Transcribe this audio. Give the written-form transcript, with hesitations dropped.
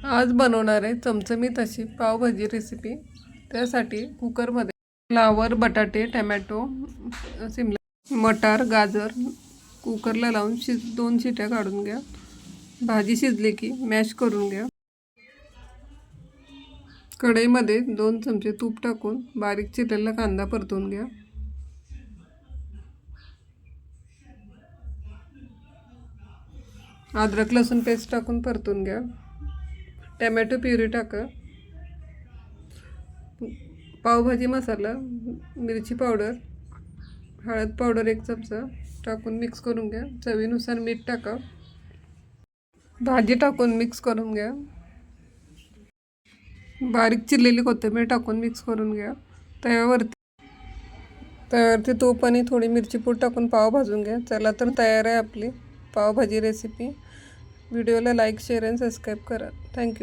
आज बनवणार आहे चमचमीत अशी पावभाजी रेसिपी। त्यासाठी कुकरमध्ये फ्लावर, बटाटे, टमॅटो, सिमला मटार, गाजर कुकरला लावून 2 शिट्या काढून घ्या। भाजी शिजली की मॅश करून घ्या। कढईमध्ये 2 चमचे तूप टाकून बारीक चिरलेला कांदा परतून घ्या। अद्रक लसूण पेस्ट टाकून परतून घ्या। टमॅटो प्युरी टाका। पावभाजी मसाला, मिरची पावडर, हळद पावडर 1 चमचा टाकून मिक्स करून घ्या। चवीनुसार मीठ टाका। भाजी टाकून मिक्स करून घ्या। बारीक चिरलेली कोथिंबीर टाकून मिक्स करून घ्या। तव्यावरती तूप आणि थोडी मिरची पूड टाकून पाव भाजून घ्या। चला तर तयार आहे आपली पावभाजी रेसिपी। व्हिडिओला लाईक, शेअर आणि सबस्क्राईब करा। थँक्यू।